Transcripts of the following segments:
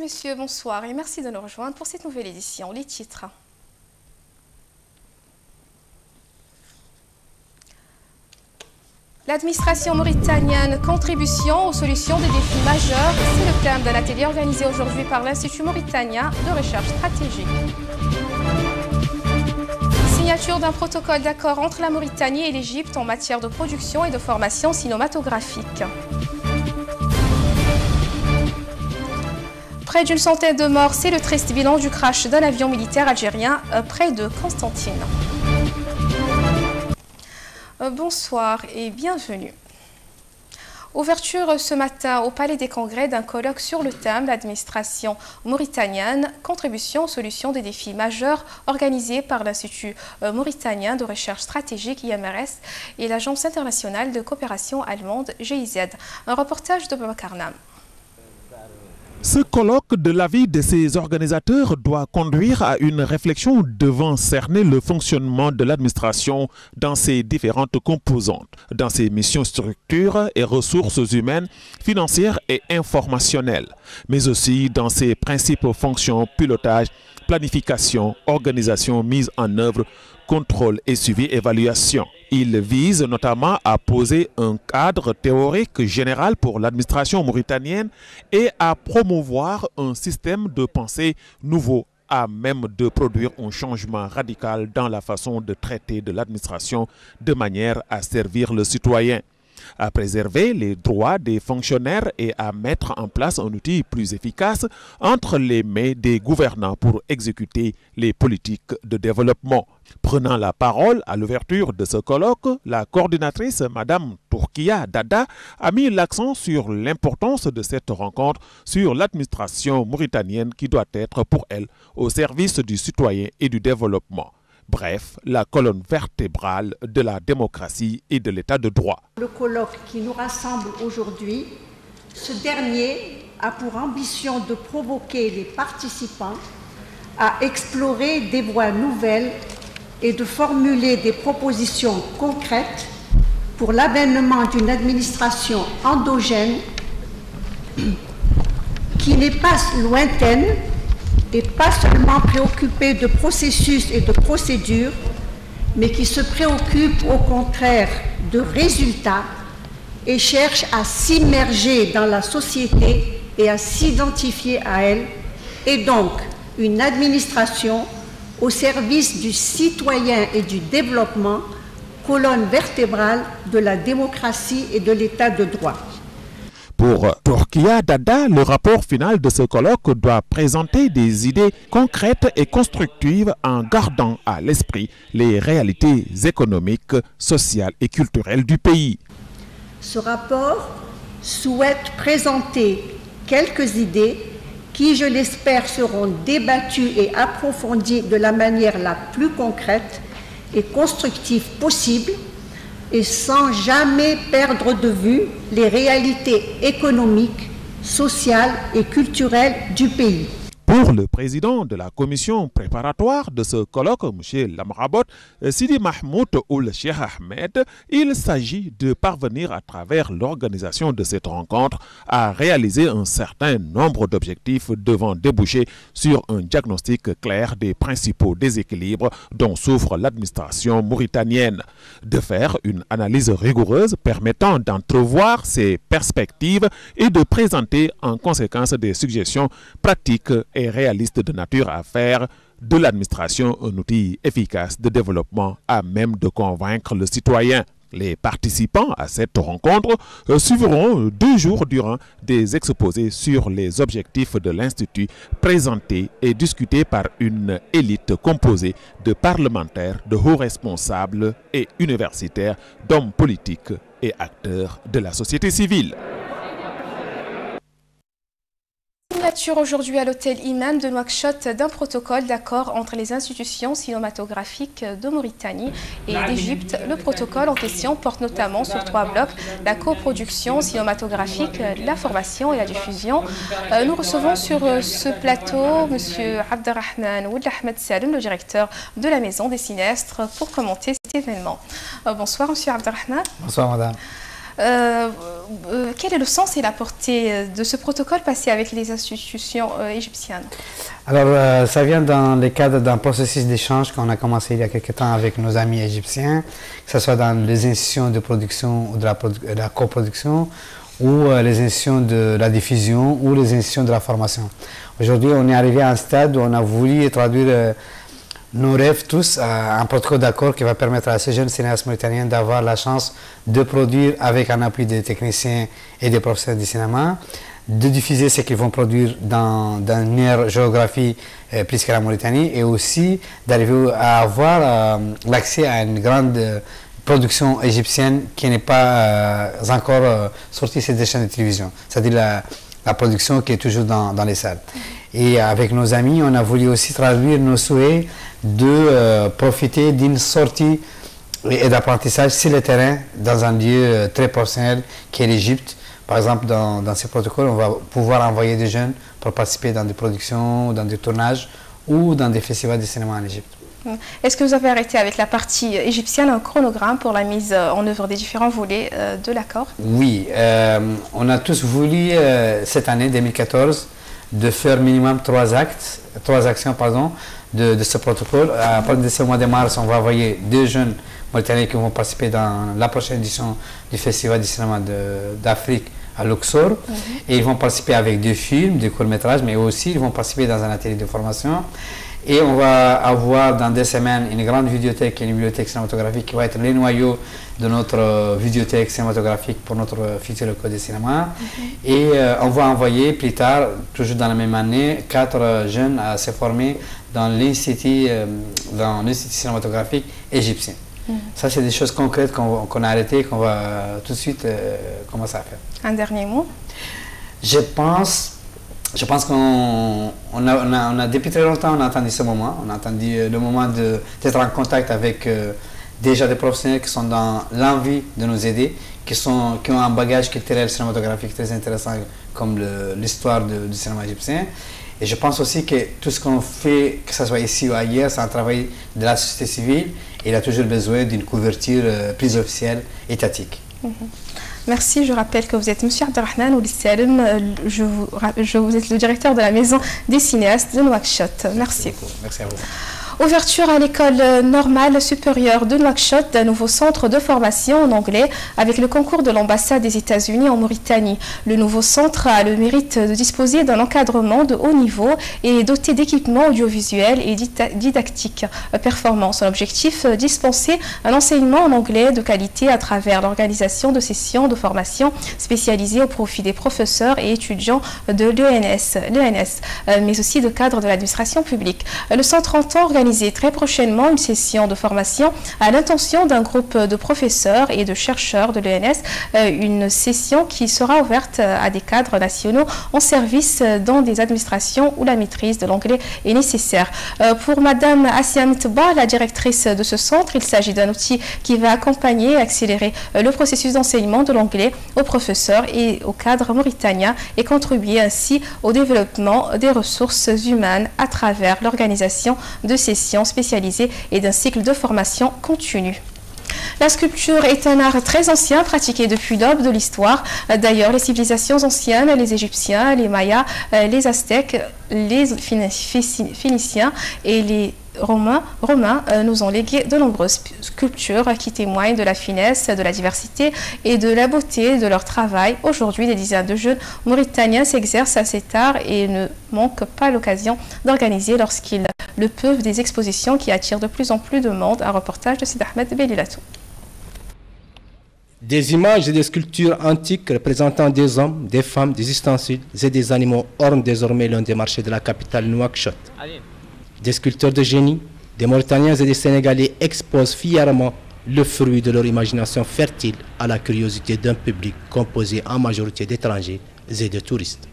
Messieurs, bonsoir et merci de nous rejoindre pour cette nouvelle édition. Les titres. L'administration mauritanienne, contribution aux solutions des défis majeurs, c'est le thème d'un atelier organisé aujourd'hui par l'Institut mauritanien de recherche stratégique. Signature d'un protocole d'accord entre la Mauritanie et l'Égypte en matière de production et de formation cinématographique. Près d'une centaine de morts, c'est le triste bilan du crash d'un avion militaire algérien près de Constantine. Bonsoir et bienvenue. Ouverture ce matin au Palais des Congrès d'un colloque sur le thème l'administration mauritanienne, contribution aux solutions des défis majeurs organisé par l'Institut mauritanien de recherche stratégique IMRS et l'Agence internationale de coopération allemande GIZ. Un reportage de Baba Nam. Ce colloque, de l'avis de ses organisateurs, doit conduire à une réflexion devant cerner le fonctionnement de l'administration dans ses différentes composantes, dans ses missions, structures et ressources humaines, financières et informationnelles, mais aussi dans ses principes, fonctions, pilotage, planification, organisation, mise en œuvre, contrôle et suivi, évaluation. Il vise notamment à poser un cadre théorique général pour l'administration mauritanienne et à promouvoir un système de pensée nouveau à même de produire un changement radical dans la façon de traiter de l'administration de manière à servir le citoyen, à préserver les droits des fonctionnaires et à mettre en place un outil plus efficace entre les mains des gouvernants pour exécuter les politiques de développement. Prenant la parole à l'ouverture de ce colloque, la coordinatrice Madame Tourkia Dada a mis l'accent sur l'importance de cette rencontre sur l'administration mauritanienne qui doit être pour elle au service du citoyen et du développement. Bref, la colonne vertébrale de la démocratie et de l'état de droit. Le colloque qui nous rassemble aujourd'hui, ce dernier a pour ambition de provoquer les participants à explorer des voies nouvelles et de formuler des propositions concrètes pour l'avènement d'une administration endogène qui n'est pas lointaine et pas seulement préoccupée de processus et de procédures, mais qui se préoccupe au contraire de résultats et cherche à s'immerger dans la société et à s'identifier à elle, et donc une administration au service du citoyen et du développement, colonne vertébrale de la démocratie et de l'état de droit. Pour Tourkia Dada, le rapport final de ce colloque doit présenter des idées concrètes et constructives en gardant à l'esprit les réalités économiques, sociales et culturelles du pays. Ce rapport souhaite présenter quelques idées qui, je l'espère, seront débattues et approfondies de la manière la plus concrète et constructive possible, et sans jamais perdre de vue les réalités économiques, sociales et culturelles du pays. Pour le président de la commission préparatoire de ce colloque, M. Lamrabot, Sidi Mahmoud Ould Cheikh Ahmed, il s'agit de parvenir à travers l'organisation de cette rencontre à réaliser un certain nombre d'objectifs devant déboucher sur un diagnostic clair des principaux déséquilibres dont souffre l'administration mauritanienne, de faire une analyse rigoureuse permettant d'entrevoir ses perspectives et de présenter en conséquence des suggestions pratiques et réaliste de nature à faire de l'administration un outil efficace de développement à même de convaincre le citoyen. Les participants à cette rencontre suivront 2 jours durant des exposés sur les objectifs de l'Institut présentés et discutés par une élite composée de parlementaires, de hauts responsables et universitaires, d'hommes politiques et acteurs de la société civile. Signature aujourd'hui à l'hôtel Imam de Nouakchott d'un protocole d'accord entre les institutions cinématographiques de Mauritanie et d'Égypte. Le protocole en question porte notamment sur 3 blocs: la coproduction cinématographique, la formation et la diffusion. Nous recevons sur ce plateau M. Abderrahman Ould Ahmed Saloum, le directeur de la Maison des Cinéastres, pour commenter cet événement. Bonsoir M. Abderrahman. Bonsoir madame. Quel est le sens et la portée de ce protocole passé avec les institutions égyptiennes? Alors, ça vient dans le cadre d'un processus d'échange qu'on a commencé il y a quelques temps avec nos amis égyptiens, que ce soit dans les institutions de production ou de la coproduction, ou les institutions de la diffusion, ou les institutions de la formation. Aujourd'hui, on est arrivé à un stade où on a voulu traduire nos rêves tous à un protocole d'accord qui va permettre à ces jeunes cinéastes mauritaniens d'avoir la chance de produire avec un appui des techniciens et des professionnels du cinéma, de diffuser ce qu'ils vont produire dans une meilleure géographie plus que la Mauritanie, et aussi d'arriver à avoir l'accès à une grande production égyptienne qui n'est pas encore sortie sur des chaînes de télévision, c'est-à-dire la production qui est toujours dans les salles. Et avec nos amis, on a voulu aussi traduire nos souhaits de profiter d'une sortie et d'apprentissage sur le terrain dans un lieu très professionnel qui est l'Égypte. Par exemple, dans ces protocoles, on va pouvoir envoyer des jeunes pour participer dans des productions, dans des tournages ou dans des festivals de cinéma en Égypte. Est-ce que vous avez arrêté avec la partie égyptienne un chronogramme pour la mise en œuvre des différents volets de l'accord? Oui, on a tous voulu cette année 2014 de faire minimum 3 actions de ce protocole. À partir de ce mois de mars, on va envoyer 2 jeunes Mauritaniens qui vont participer dans la prochaine édition du Festival du cinéma d'Afrique à Luxor. Et ils vont participer avec 2 films, 2 courts-métrages, mais aussi ils vont participer dans un atelier de formation. Et on va avoir dans 2 semaines une grande vidéothèque, une bibliothèque cinématographique qui va être les noyaux de notre vidéothèque cinématographique pour notre futur école de cinéma. Et on va envoyer plus tard, toujours dans la même année, 4 jeunes à se former dans l'Institut cinématographique égyptien. Ça, c'est des choses concrètes qu'on a arrêtées, qu'on va tout de suite commencer à faire. Un dernier mot? Je pense qu'on a depuis très longtemps, on a attendu ce moment. On a attendu le moment d'être en contact avec déjà des professionnels qui sont dans l'envie de nous aider, qui ont un bagage culturel cinématographique très intéressant comme l'histoire du cinéma égyptien. Et je pense aussi que tout ce qu'on fait, que ce soit ici ou ailleurs, c'est un travail de la société civile et il a toujours besoin d'une couverture plus officielle, étatique. Merci, je rappelle que vous êtes M. Abdelrahman Oulissalem, vous êtes le directeur de la Maison des cinéastes de Nouakchott. Merci. Merci à vous. Ouverture à l'école normale supérieure de Nouakchott d'un nouveau centre de formation en anglais avec le concours de l'ambassade des États-Unis en Mauritanie. Le nouveau centre a le mérite de disposer d'un encadrement de haut niveau et est doté d'équipements audiovisuels et didactiques performants. Son objectif, dispenser un enseignement en anglais de qualité à travers l'organisation de sessions de formation spécialisées au profit des professeurs et étudiants de l'ENS, mais aussi de cadres de l'administration publique. Le centre entend organiser très prochainement une session de formation à l'intention d'un groupe de professeurs et de chercheurs de l'ENS, une session qui sera ouverte à des cadres nationaux en service dans des administrations où la maîtrise de l'anglais est nécessaire. Pour Madame Assia Mitba, la directrice de ce centre, il s'agit d'un outil qui va accompagner et accélérer le processus d'enseignement de l'anglais aux professeurs et aux cadres mauritaniens et contribuer ainsi au développement des ressources humaines à travers l'organisation de sessions spécialisées et d'un cycle de formation continue. La sculpture est un art très ancien pratiqué depuis l'aube de l'histoire. D'ailleurs, les civilisations anciennes, les Égyptiens, les Mayas, les Aztèques, les Phéniciens et les Romains nous ont légué de nombreuses sculptures qui témoignent de la finesse, de la diversité et de la beauté de leur travail. Aujourd'hui, des dizaines de jeunes Mauritaniens s'exercent à cet art et ne manquent pas l'occasion d'organiser lorsqu'ils le peuvent des expositions qui attirent de plus en plus de monde. Un reportage de Sid Ahmed Belilatou. Des images et des sculptures antiques représentant des hommes, des femmes, des ustensiles et des animaux ornent désormais l'un des marchés de la capitale Nouakchott. Des sculpteurs de génie, des Mauritaniens et des Sénégalais exposent fièrement le fruit de leur imagination fertile à la curiosité d'un public composé en majorité d'étrangers et de touristes.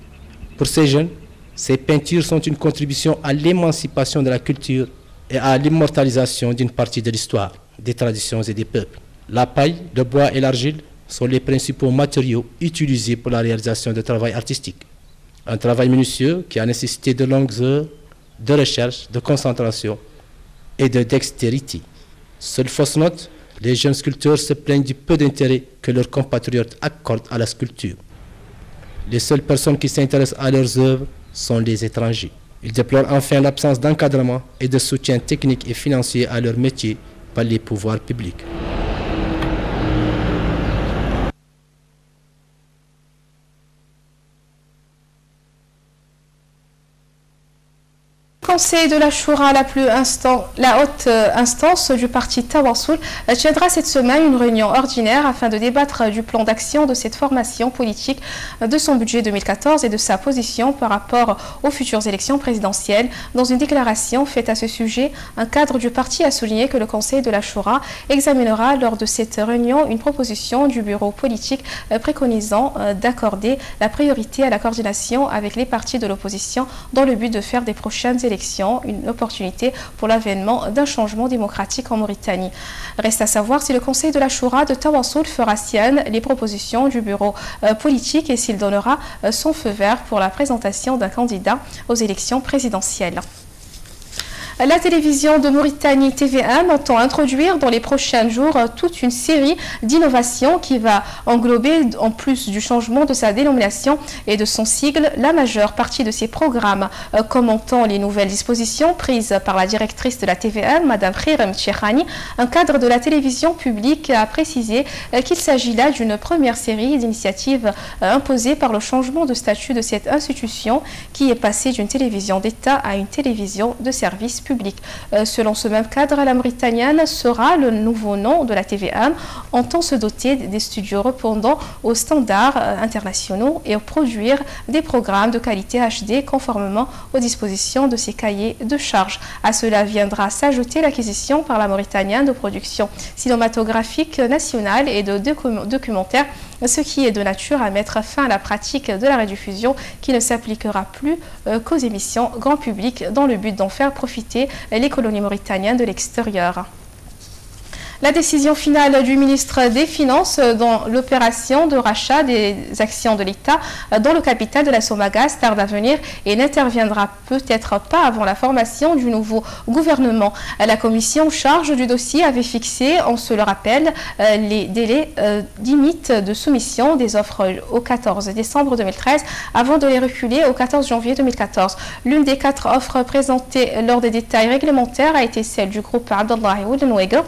Pour ces jeunes, ces peintures sont une contribution à l'émancipation de la culture et à l'immortalisation d'une partie de l'histoire, des traditions et des peuples. La paille, le bois et l'argile sont les principaux matériaux utilisés pour la réalisation de travail artistique. Un travail minutieux qui a nécessité de longues heures de recherche, de concentration et de dextérité. Seule fausse note, Les jeunes sculpteurs se plaignent du peu d'intérêt que leurs compatriotes accordent à la sculpture. Les seules personnes qui s'intéressent à leurs œuvres sont les étrangers. Ils déplorent enfin l'absence d'encadrement et de soutien technique et financier à leur métier par les pouvoirs publics. Le Conseil de la Choura, la haute instance du parti Tawassoul, tiendra cette semaine une réunion ordinaire afin de débattre du plan d'action de cette formation politique, de son budget 2014 et de sa position par rapport aux futures élections présidentielles. Dans une déclaration faite à ce sujet, un cadre du parti a souligné que le Conseil de la Choura examinera lors de cette réunion une proposition du bureau politique préconisant d'accorder la priorité à la coordination avec les partis de l'opposition dans le but de faire des prochaines élections une opportunité pour l'avènement d'un changement démocratique en Mauritanie. Reste à savoir si le Conseil de la Choura de Tawassoul fera sienne les propositions du bureau politique et s'il donnera son feu vert pour la présentation d'un candidat aux élections présidentielles. La télévision de Mauritanie TVM entend introduire dans les prochains jours toute une série d'innovations qui va englober, en plus du changement de sa dénomination et de son sigle, la majeure partie de ses programmes. Commentant les nouvelles dispositions prises par la directrice de la TVM, Mme Khirem Tchekhani, un cadre de la télévision publique a précisé qu'il s'agit là d'une première série d'initiatives imposées par le changement de statut de cette institution qui est passée d'une télévision d'État à une télévision de service public. Selon ce même cadre, la Mauritanienne sera le nouveau nom de la TVM, entend se doter des studios répondant aux standards internationaux et produire des programmes de qualité HD conformément aux dispositions de ses cahiers de charges. À cela viendra s'ajouter l'acquisition par la Mauritanienne de production cinématographique nationale et de documentaires, ce qui est de nature à mettre fin à la pratique de la rediffusion qui ne s'appliquera plus qu'aux émissions grand public dans le but d'en faire profiter les colonies mauritaniennes de l'extérieur. La décision finale du ministre des Finances dans l'opération de rachat des actions de l'État dans le capital de la Somagas tarde à venir et n'interviendra peut-être pas avant la formation du nouveau gouvernement. La commission charge du dossier avait fixé, on se le rappelle, les délais limites de soumission des offres au 14 décembre 2013 avant de les reculer au 14 janvier 2014. L'une des 4 offres présentées lors des détails réglementaires a été celle du groupe Abdallahi Oudenwegel,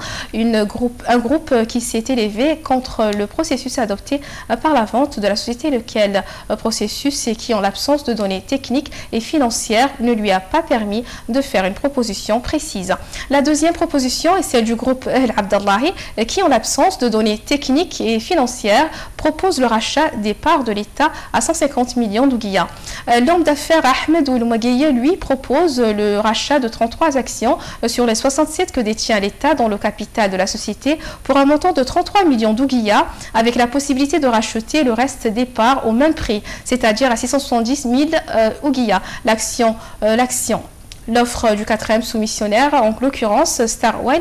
un groupe qui s'est élevé contre le processus adopté par la vente de la société, lequel processus et qui, en l'absence de données techniques et financières, ne lui a pas permis de faire une proposition précise. La deuxième proposition est celle du groupe El Abdallahi, qui, en l'absence de données techniques et financières, propose le rachat des parts de l'État à 150 millions d'ouguiyas. L'homme d'affaires Ahmed Ouloumagueye, lui, propose le rachat de 33 actions sur les 67 que détient l'État dans le capital de la société pour un montant de 33 millions d'ouguiyas, avec la possibilité de racheter le reste des parts au même prix, c'est-à-dire à 670 000 ouguiyas. L'offre du 4e soumissionnaire, en l'occurrence Starwell,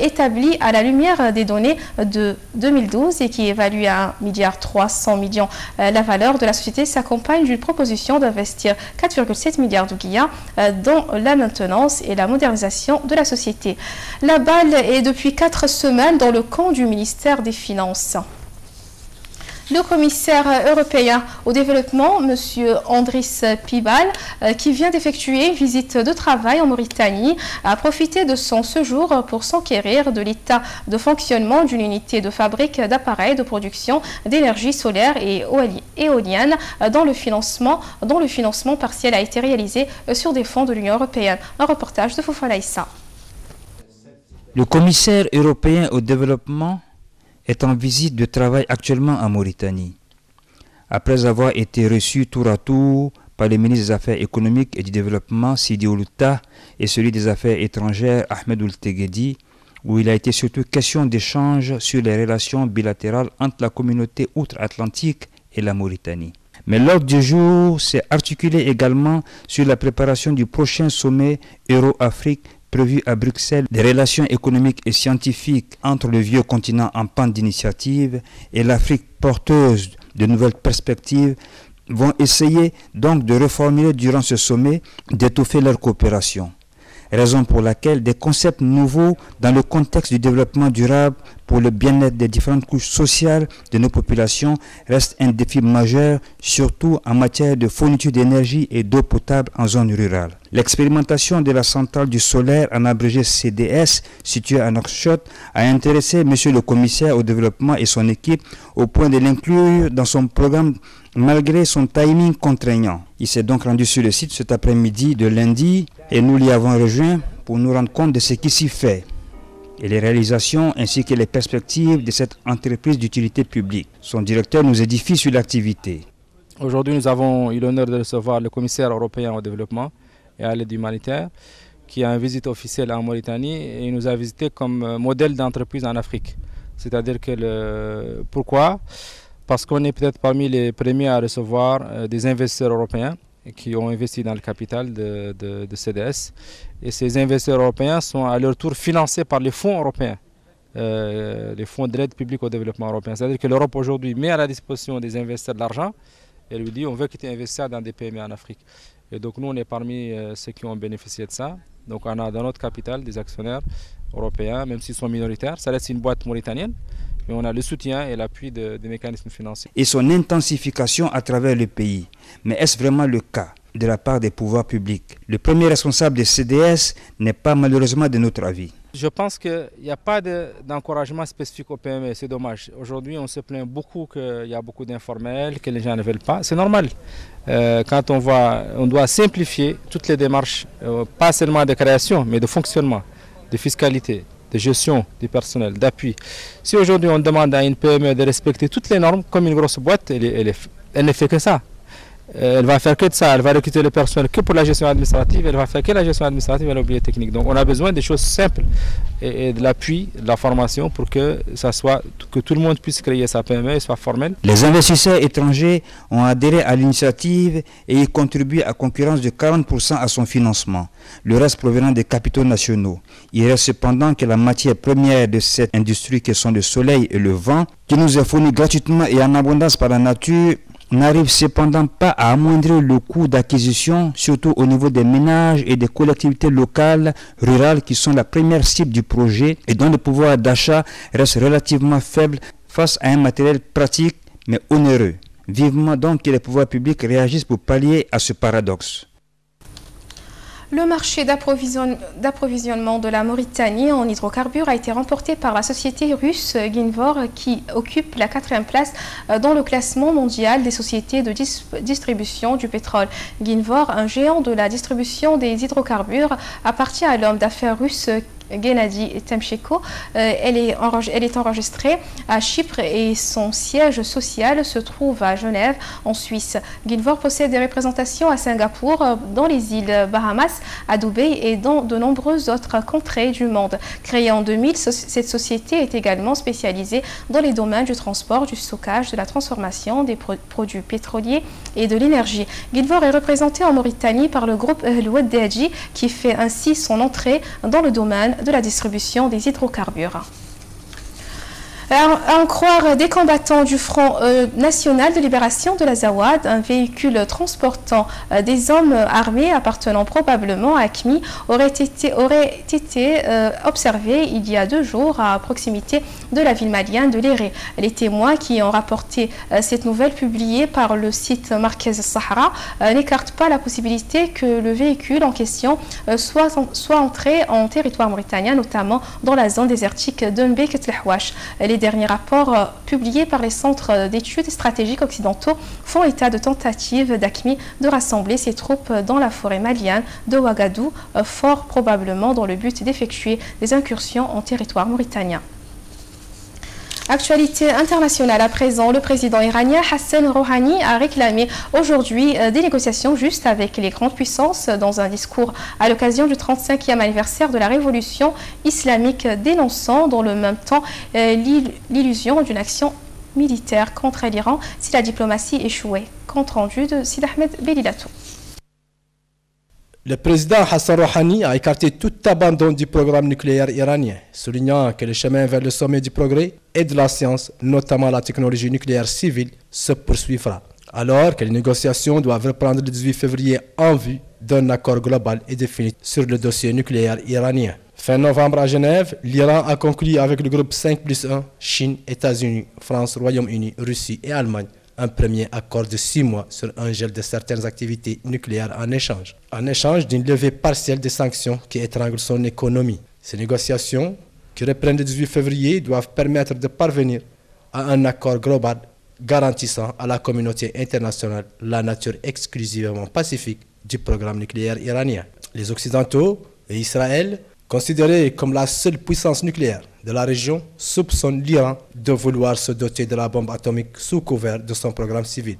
établie à la lumière des données de 2012 et qui évalue à 1,3 milliard la valeur de la société, s'accompagne d'une proposition d'investir 4,7 milliards d'ouguiyas dans la maintenance et la modernisation de la société. La balle est depuis 4 semaines dans le camp du ministère des Finances. Le commissaire européen au développement, M. Andris Pibal, qui vient d'effectuer une visite de travail en Mauritanie, a profité de son séjour pour s'enquérir de l'état de fonctionnement d'une unité de fabrique d'appareils de production d'énergie solaire et éolienne dont le financement partiel a été réalisé sur des fonds de l'Union européenne. Un reportage de Fofana Issa. Le commissaire européen au développement est en visite de travail actuellement en Mauritanie. Après avoir été reçu tour à tour par le ministre des Affaires économiques et du Développement Sidi Oulouta et celui des Affaires étrangères Ahmed Ould-Teghedi, où il a été surtout question d'échanges sur les relations bilatérales entre la communauté outre-Atlantique et la Mauritanie. Mais l'ordre du jour s'est articulé également sur la préparation du prochain sommet Euro-Afrique prévu à Bruxelles, des relations économiques et scientifiques entre le vieux continent en panne d'initiative et l'Afrique porteuse de nouvelles perspectives vont essayer donc de reformuler durant ce sommet, d'étoffer leur coopération. Raison pour laquelle des concepts nouveaux dans le contexte du développement durable pour le bien-être des différentes couches sociales de nos populations reste un défi majeur, surtout en matière de fourniture d'énergie et d'eau potable en zone rurale. L'expérimentation de la centrale du solaire, en abrégé CDS, située à Nouakchott, a intéressé M. le commissaire au développement et son équipe au point de l'inclure dans son programme malgré son timing contraignant. Il s'est donc rendu sur le site cet après-midi de lundi et nous l'y avons rejoint pour nous rendre compte de ce qui s'y fait et les réalisations ainsi que les perspectives de cette entreprise d'utilité publique. Son directeur nous édifie sur l'activité. Aujourd'hui, nous avons eu l'honneur de recevoir le commissaire européen au développement et à l'aide humanitaire qui a une visite officielle en Mauritanie et il nous a visité comme modèle d'entreprise en Afrique. C'est-à-dire que pourquoi ? Parce qu'on est peut-être parmi les premiers à recevoir des investisseurs européens qui ont investi dans le capital de CDS. Et ces investisseurs européens sont à leur tour financés par les fonds européens, les fonds de l'aide publique au développement européen. C'est-à-dire que l'Europe aujourd'hui met à la disposition des investisseurs de l'argent et lui dit on veut que tu investisses dans des PME en Afrique. Et donc nous on est parmi ceux qui ont bénéficié de ça. Donc on a dans notre capital des actionnaires européens, même s'ils sont minoritaires. Ça reste une boîte mauritanienne. Mais on a le soutien et l'appui des mécanismes financiers. Et son intensification à travers le pays. Mais est-ce vraiment le cas de la part des pouvoirs publics? Le premier responsable des CDS n'est pas malheureusement de notre avis. Je pense qu'il n'y a pas d'encouragement spécifique au PME, c'est dommage. Aujourd'hui, on se plaint beaucoup qu'il y a beaucoup d'informels, que les gens ne veulent pas. C'est normal. Quand on doit simplifier toutes les démarches, pas seulement de création, mais de fonctionnement, de fiscalité, de gestion du personnel, d'appui. Si aujourd'hui on demande à une PME de respecter toutes les normes, comme une grosse boîte, elle ne fait que ça. Elle va faire que de ça, elle va recruter le personnel que pour la gestion administrative, elle va faire que la gestion administrative et l'oublier technique. Donc on a besoin de choses simples et de l'appui, de la formation pour que tout le monde puisse créer sa PME et soit formel. Les investisseurs étrangers ont adhéré à l'initiative et y contribuent à concurrence de 40% à son financement. Le reste provenant des capitaux nationaux. Il reste cependant que la matière première de cette industrie que sont le soleil et le vent, qui nous est fournie gratuitement et en abondance par la nature, n'arrive cependant pas à amoindrir le coût d'acquisition, surtout au niveau des ménages et des collectivités locales, rurales, qui sont la première cible du projet et dont le pouvoir d'achat reste relativement faible face à un matériel pratique mais onéreux. Vivement donc que les pouvoirs publics réagissent pour pallier à ce paradoxe. Le marché d'approvisionnement de la Mauritanie en hydrocarbures a été remporté par la société russe Ginvor qui occupe la 4e place dans le classement mondial des sociétés de distribution du pétrole. Ginvor, un géant de la distribution des hydrocarbures, appartient à l'homme d'affaires russe Gennady Timchenko. Elle est enregistrée à Chypre et son siège social se trouve à Genève, en Suisse. Ginvor possède des représentations à Singapour, dans les îles Bahamas, à Dubaï et dans de nombreuses autres contrées du monde. Créée en 2000, cette société est également spécialisée dans les domaines du transport, du stockage, de la transformation des produits pétroliers et de l'énergie. Ginvor est représenté en Mauritanie par le groupe El Waddaji qui fait ainsi son entrée dans le domaine de la distribution des hydrocarbures. À en croire des combattants du Front National de Libération de l'Azawad, un véhicule transportant des hommes armés appartenant probablement à AQMI aurait été observé il y a 2 jours à proximité de la ville malienne de Léré. Les témoins qui ont rapporté cette nouvelle publiée par le site Marquez Sahara n'écartent pas la possibilité que le véhicule en question soit entré en territoire mauritanien, notamment dans la zone désertique d'Unbek-Tlahwash. Les derniers rapports publiés par les centres d'études stratégiques occidentaux font état de tentatives d'AQMI de rassembler ses troupes dans la forêt malienne de Ouagadou, fort probablement dans le but d'effectuer des incursions en territoire mauritanien. Actualité internationale à présent, le président iranien Hassan Rouhani a réclamé aujourd'hui des négociations justes avec les grandes puissances dans un discours à l'occasion du 35e anniversaire de la révolution islamique, dénonçant dans le même temps l'illusion d'une action militaire contre l'Iran si la diplomatie échouait. Compte rendu de Sid Ahmed Belilatou. Le président Hassan Rouhani a écarté tout abandon du programme nucléaire iranien, soulignant que le chemin vers le sommet du progrès et de la science, notamment la technologie nucléaire civile, se poursuivra. Alors que les négociations doivent reprendre le 18 février en vue d'un accord global et définitif sur le dossier nucléaire iranien. Fin novembre à Genève, l'Iran a conclu avec le groupe 5+1, Chine, États-Unis, France, Royaume-Uni, Russie et Allemagne, un premier accord de 6 mois sur un gel de certaines activités nucléaires en échange d'une levée partielle des sanctions qui étranglent son économie. Ces négociations, qui reprennent le 18 février, doivent permettre de parvenir à un accord global garantissant à la communauté internationale la nature exclusivement pacifique du programme nucléaire iranien. Les Occidentaux et Israël, considérés comme la seule puissance nucléaire de la région, soupçonnent l'Iran de vouloir se doter de la bombe atomique sous couvert de son programme civil,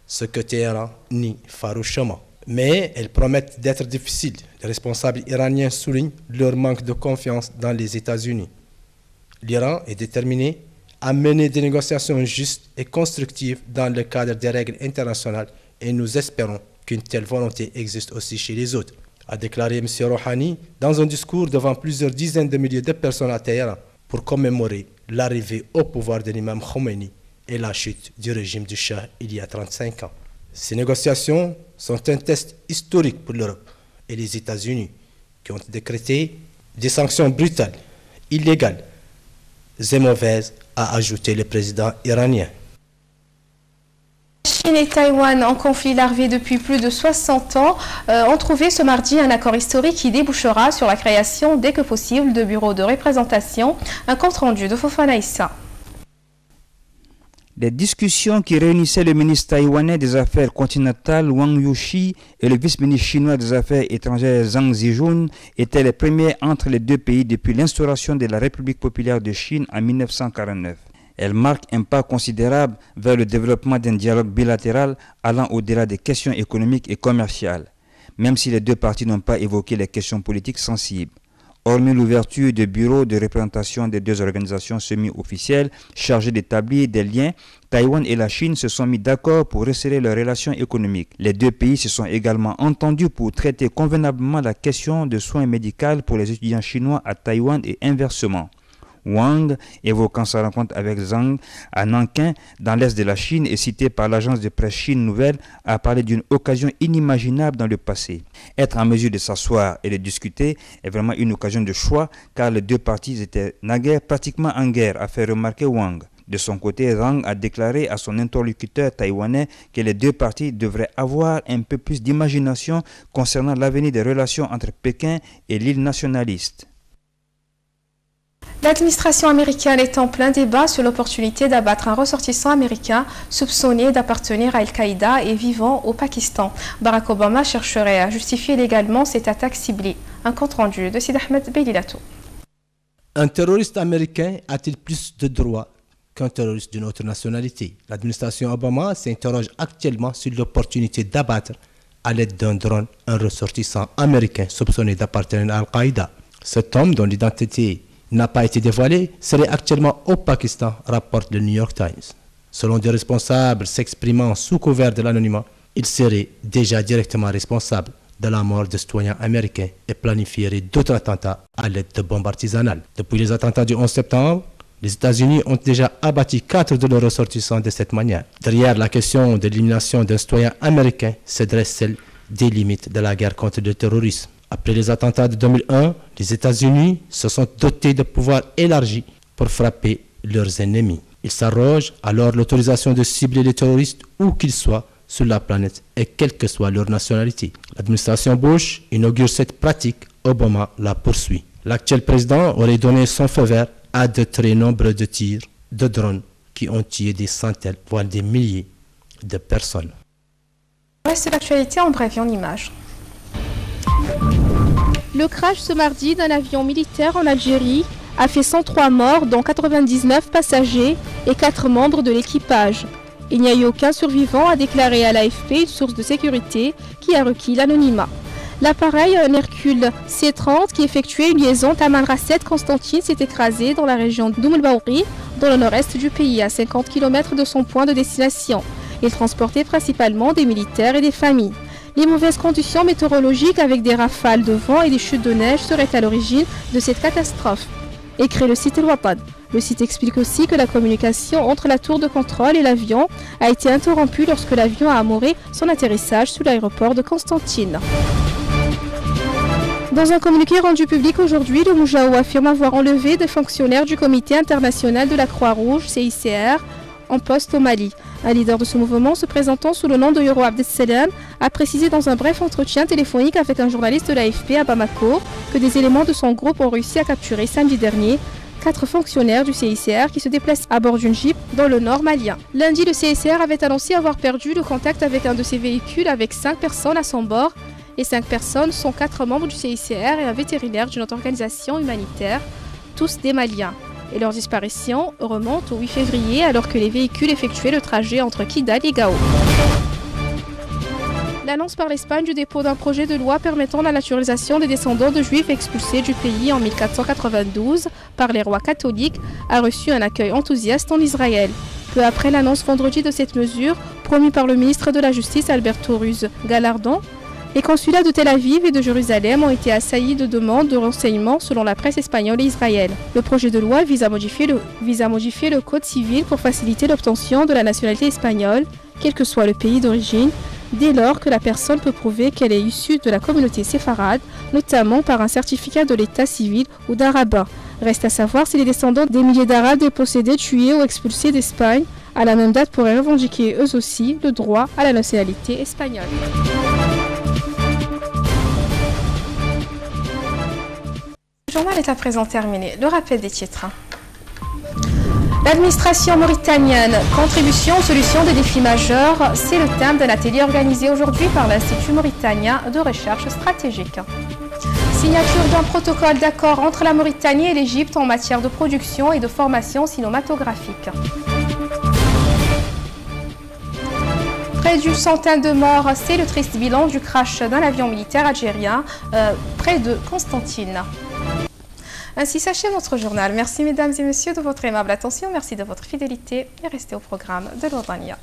ce que Téhéran nie farouchement. Mais elles promettent d'être difficiles. Les responsables iraniens soulignent leur manque de confiance dans les États-Unis. L'Iran est déterminé à mener des négociations justes et constructives dans le cadre des règles internationales et nous espérons qu'une telle volonté existe aussi chez les autres, a déclaré M. Rouhani dans un discours devant plusieurs dizaines de milliers de personnes à Téhéran pour commémorer l'arrivée au pouvoir de l'imam Khomeini et la chute du régime du Shah il y a 35 ans. Ces négociations sont un test historique pour l'Europe et les États-Unis qui ont décrété des sanctions brutales, illégales et mauvaises, a ajouté le président iranien. Chine et Taïwan, en conflit larvé depuis plus de 60 ans, ont trouvé ce mardi un accord historique qui débouchera sur la création dès que possible de bureaux de représentation. Un compte-rendu de Fofana Issa. Les discussions qui réunissaient le ministre taïwanais des Affaires continentales Wang Youshi et le vice-ministre chinois des Affaires étrangères Zhang Zijun étaient les premières entre les deux pays depuis l'instauration de la République populaire de Chine en 1949. Elles marquent un pas considérable vers le développement d'un dialogue bilatéral allant au-delà des questions économiques et commerciales, même si les deux parties n'ont pas évoqué les questions politiques sensibles. Hormis l'ouverture de bureaux de représentation des deux organisations semi-officielles chargées d'établir des liens, Taïwan et la Chine se sont mis d'accord pour resserrer leurs relations économiques. Les deux pays se sont également entendus pour traiter convenablement la question de soins médicaux pour les étudiants chinois à Taïwan et inversement. Wang, évoquant sa rencontre avec Zhang à Nankin, dans l'est de la Chine et cité par l'agence de presse Chine Nouvelle, a parlé d'une occasion inimaginable dans le passé. Être en mesure de s'asseoir et de discuter est vraiment une occasion de choix car les deux parties étaient naguère pratiquement en guerre, a fait remarquer Wang. De son côté, Zhang a déclaré à son interlocuteur taïwanais que les deux parties devraient avoir un peu plus d'imagination concernant l'avenir des relations entre Pékin et l'île nationaliste. L'administration américaine est en plein débat sur l'opportunité d'abattre un ressortissant américain soupçonné d'appartenir à Al-Qaïda et vivant au Pakistan. Barack Obama chercherait à justifier légalement cette attaque ciblée. Un compte-rendu de Sid Ahmed Beilato. Un terroriste américain a-t-il plus de droits qu'un terroriste d'une autre nationalité? L'administration Obama s'interroge actuellement sur l'opportunité d'abattre à l'aide d'un drone un ressortissant américain soupçonné d'appartenir à Al-Qaïda. Cet homme, dont l'identité n'a pas été dévoilé, serait actuellement au Pakistan, rapporte le New York Times. Selon des responsables s'exprimant sous couvert de l'anonymat, il serait déjà directement responsable de la mort de citoyens américains et planifierait d'autres attentats à l'aide de bombes artisanales. Depuis les attentats du 11 septembre, les États-Unis ont déjà abattu 4 de leurs ressortissants de cette manière. Derrière la question de l'élimination d'un citoyen américain se dresse celle des limites de la guerre contre le terrorisme. Après les attentats de 2001, les États-Unis se sont dotés de pouvoirs élargis pour frapper leurs ennemis. Ils s'arrogent alors l'autorisation de cibler les terroristes où qu'ils soient sur la planète et quelle que soit leur nationalité. L'administration Bush inaugure cette pratique, Obama la poursuit. L'actuel président aurait donné son feu vert à de très nombreux tirs de drones qui ont tué des centaines, voire des milliers de personnes. Reste l'actualité en bref et en images. Le crash ce mardi d'un avion militaire en Algérie a fait 103 morts, dont 99 passagers et 4 membres de l'équipage. Il n'y a eu aucun survivant, a déclaré à l'AFP une source de sécurité qui a requis l'anonymat. L'appareil, un Hercule C-30 qui effectuait une liaison Tamanrasset-Constantine, s'est écrasé dans la région d'Oum el-Baouri, dans le nord-est du pays, à 50 km de son point de destination. Il transportait principalement des militaires et des familles. Les mauvaises conditions météorologiques avec des rafales de vent et des chutes de neige seraient à l'origine de cette catastrophe, écrit le site El Watan. Le site explique aussi que la communication entre la tour de contrôle et l'avion a été interrompue lorsque l'avion a amoré son atterrissage sous l'aéroport de Constantine. Dans un communiqué rendu public aujourd'hui, le Moujao affirme avoir enlevé des fonctionnaires du Comité international de la Croix-Rouge, CICR, en poste au Mali. Un leader de ce mouvement, se présentant sous le nom de Yoro Abdesselam, a précisé dans un bref entretien téléphonique avec un journaliste de l'AFP à Bamako que des éléments de son groupe ont réussi à capturer samedi dernier 4 fonctionnaires du CICR qui se déplacent à bord d'une Jeep dans le nord malien. Lundi, le CICR avait annoncé avoir perdu le contact avec un de ses véhicules avec 5 personnes à son bord. Les 5 personnes sont 4 membres du CICR et un vétérinaire d'une autre organisation humanitaire, tous des Maliens. Et leur disparition remonte au 8 février alors que les véhicules effectuaient le trajet entre Kidal et Gao. L'annonce par l'Espagne du dépôt d'un projet de loi permettant la naturalisation des descendants de juifs expulsés du pays en 1492 par les rois catholiques a reçu un accueil enthousiaste en Israël. Peu après l'annonce vendredi de cette mesure, promue par le ministre de la Justice Alberto Ruiz Gallardón, les consulats de Tel Aviv et de Jérusalem ont été assaillis de demandes de renseignements selon la presse espagnole et israélienne. Le projet de loi vise à modifier le code civil pour faciliter l'obtention de la nationalité espagnole, quel que soit le pays d'origine, dès lors que la personne peut prouver qu'elle est issue de la communauté séfarade, notamment par un certificat de l'état civil ou d'un rabbin. Reste à savoir si les descendants des milliers d'Arabes dépossédés, tués ou expulsés d'Espagne, à la même date pourraient revendiquer eux aussi le droit à la nationalité espagnole. Le journal est à présent terminé. Le rappel des titres. L'administration mauritanienne, contribution aux solutions des défis majeurs, c'est le thème d'un atelier organisé aujourd'hui par l'Institut mauritanien de recherche stratégique. Signature d'un protocole d'accord entre la Mauritanie et l'Égypte en matière de production et de formation cinématographique. Près d'une centaine de morts, c'est le triste bilan du crash d'un avion militaire algérien près de Constantine. Ainsi s'achève notre journal. Merci mesdames et messieurs de votre aimable attention, merci de votre fidélité et restez au programme de l'Ordania.